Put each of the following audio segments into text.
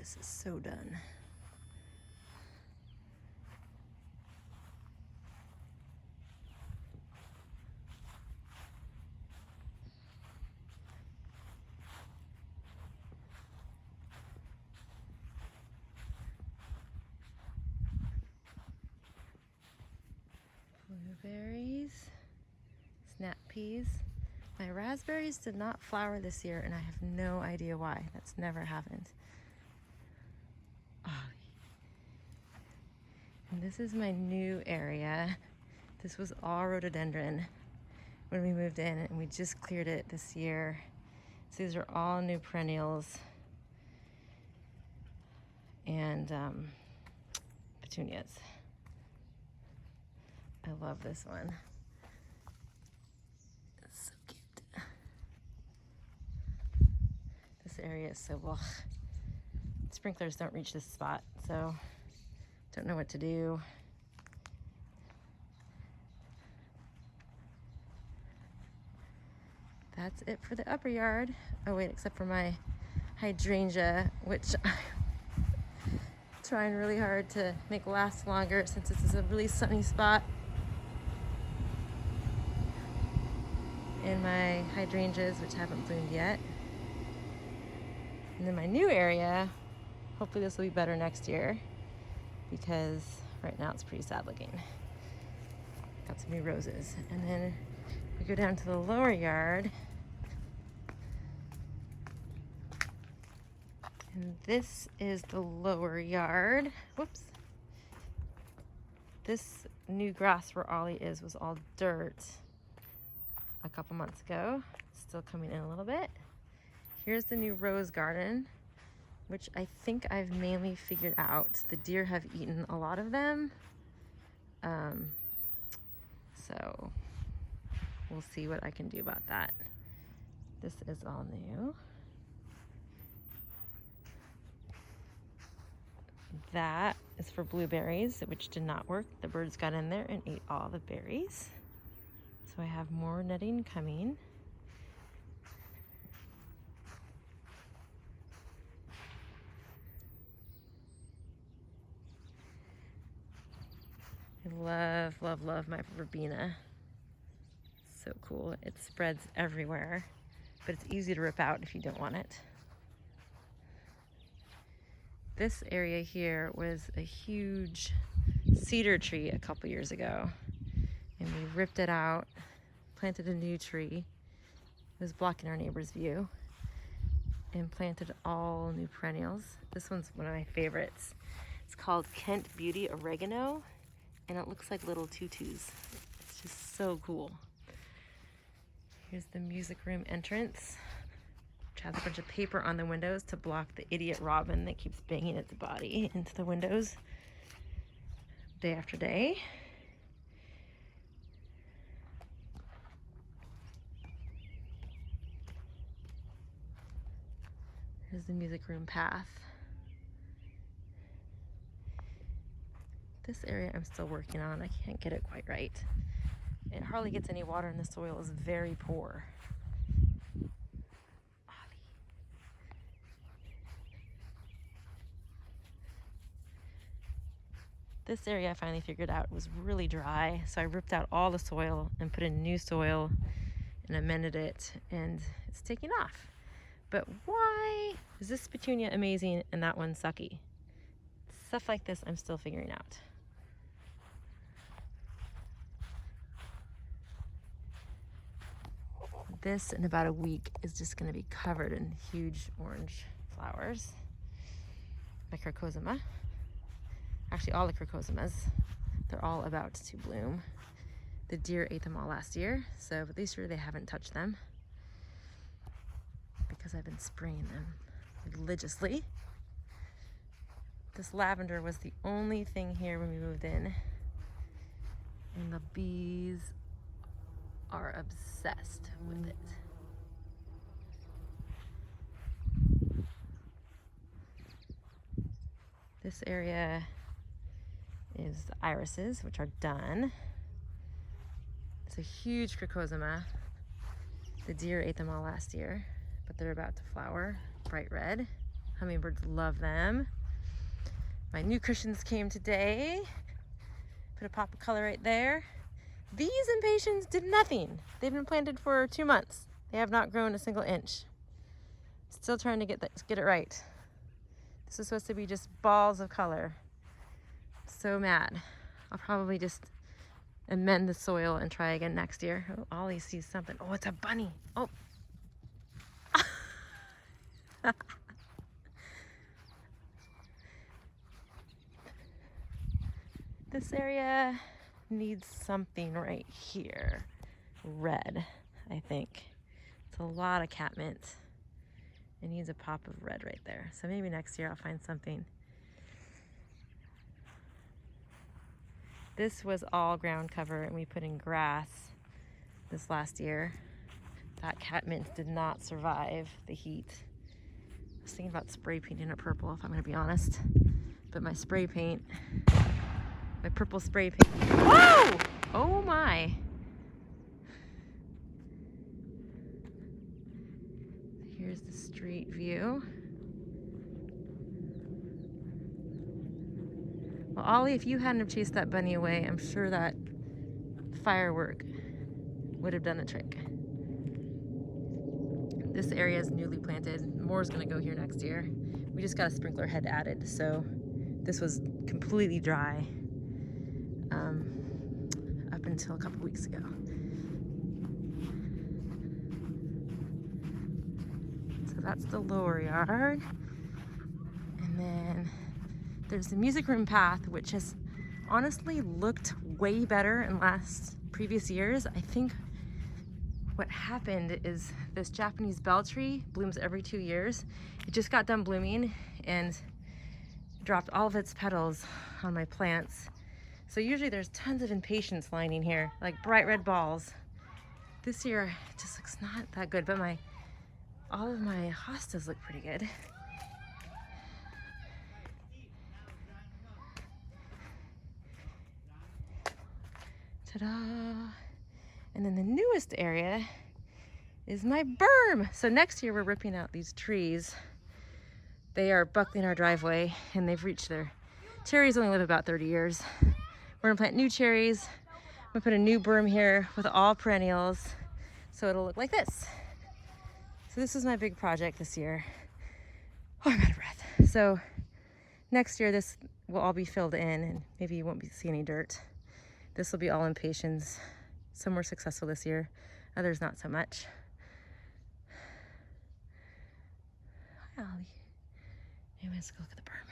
This is so done. Blueberries, snap peas. My raspberries did not flower this year, and I have no idea why. That's never happened. Oh. And this is my new area. This was all rhododendron when we moved in, and we just cleared it this year. So these are all new perennials and petunias. I love this one. It's so cute. This area is so ugh. Sprinklers don't reach this spot, so don't know what to do. That's it for the upper yard. Oh wait, except for my hydrangea, which I'm trying really hard to make last longer since this is a really sunny spot. And my hydrangeas, which haven't bloomed yet. And then my new area, hopefully this will be better next year, because right now it's pretty sad looking. Got some new roses. And then we go down to the lower yard. And this is the lower yard. Whoops. This new grass where Ollie is was all dirt a couple months ago. It's still coming in a little bit. Here's the new rose garden, which I think I've mainly figured out. The deer have eaten a lot of them. So we'll see what I can do about that. This is all new. That is for blueberries, which did not work. The birds got in there and ate all the berries. So I have more netting coming. I love, love, love my verbena. It's so cool. It spreads everywhere, but it's easy to rip out if you don't want it. This area here was a huge cedar tree a couple years ago, and we ripped it out, planted a new tree. It was blocking our neighbor's view, and planted all new perennials. This one's one of my favorites. It's called Kent Beauty Oregano, and it looks like little tutus. It's just so cool. Here's the music room entrance, which has a bunch of paper on the windows to block the idiot robin that keeps banging its body into the windows day after day. Here's the music room path. This area I'm still working on. I can't get it quite right. It hardly gets any water and the soil is very poor. This area I finally figured out was really dry, so I ripped out all the soil and put in new soil and amended it, and it's taking off. But why is this petunia amazing and that one sucky? Stuff like this I'm still figuring out. This in about a week is just going to be covered in huge orange flowers. My crocosma. Actually, all the crocosamas, they're all about to bloom. The deer ate them all last year, so but this year they haven't touched them because I've been spraying them religiously. This lavender was the only thing here when we moved in, and the bees are obsessed with it. This area is the irises, which are done. It's a huge crocosma. The deer ate them all last year, but they're about to flower bright red. Hummingbirds love them. My new cushions came today. Put a pop of color right there. These impatiens did nothing. They've been planted for 2 months. They have not grown a single inch. Still trying to get it right. This is supposed to be just balls of color. So mad. I'll probably just amend the soil and try again next year. Oh, Ollie sees something. Oh, it's a bunny. Oh. This area needs something right here. Red, I think. It's a lot of catmint. It needs a pop of red right there. So maybe next year I'll find something. This was all ground cover and we put in grass this last year. That catmint did not survive the heat. I was thinking about spray painting it purple if I'm gonna be honest. But my spray paint, my purple spray paint. Whoa! Oh my. Here's the street view. Well, Ollie, if you hadn't have chased that bunny away, I'm sure that firework would have done the trick. This area is newly planted. More's gonna go here next year. We just got a sprinkler head added, so this was completely dry up until a couple weeks ago. So that's the lower yard. And then there's the music room path, which has honestly looked way better in previous years. I think what happened is this Japanese bell tree blooms every 2 years. It just got done blooming and dropped all of its petals on my plants. So usually there's tons of impatiens lining here, like bright red balls. This year it just looks not that good, but all of my hostas look pretty good. Ta-da! And then the newest area is my berm. So next year we're ripping out these trees. They are buckling our driveway and they've reached their, cherries only live about 30 years. We're gonna plant new cherries. I'm gonna put a new berm here with all perennials. So it'll look like this. So this is my big project this year. Oh, I'm out of breath. So next year this will all be filled in and maybe you won't see any dirt. This will be all impatiens. Some were successful this year, others not so much. Hi, Ollie. Maybe let's go look at the berm.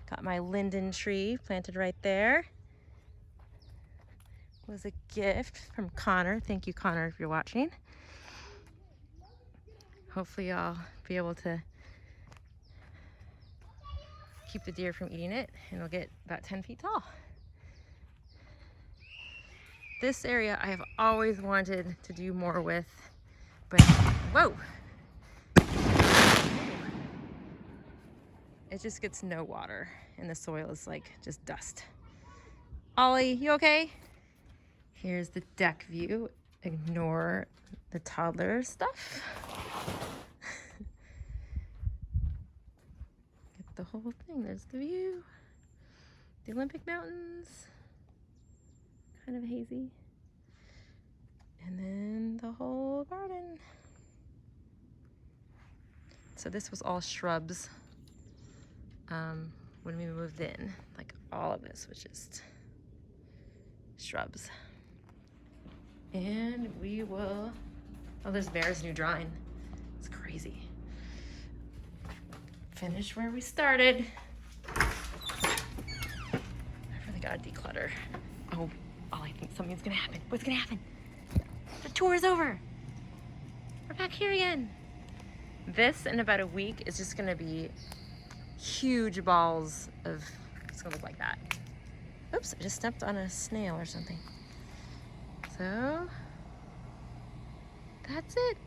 Got my linden tree planted right there. It was a gift from Connor. Thank you, Connor, if you're watching. Hopefully I'll be able to keep the deer from eating it and it'll get about 10 feet tall. This area I have always wanted to do more with, but whoa! It just gets no water and the soil is like just dust. Ollie, you okay? Here's the deck view. Ignore the toddler stuff. Get the whole thing. There's the view. The Olympic Mountains. Kind of hazy. And then the whole garden. So this was all shrubs when we moved in. Like all of this was just shrubs. And we will, oh, there's Bear's new drawing. It's crazy. Finish where we started. I really gotta declutter. Oh, I think something's gonna happen. What's gonna happen? The tour is over. We're back here again. This in about a week is just gonna be huge balls of, it's gonna look like that. Oops, I just stepped on a snail or something. So, that's it.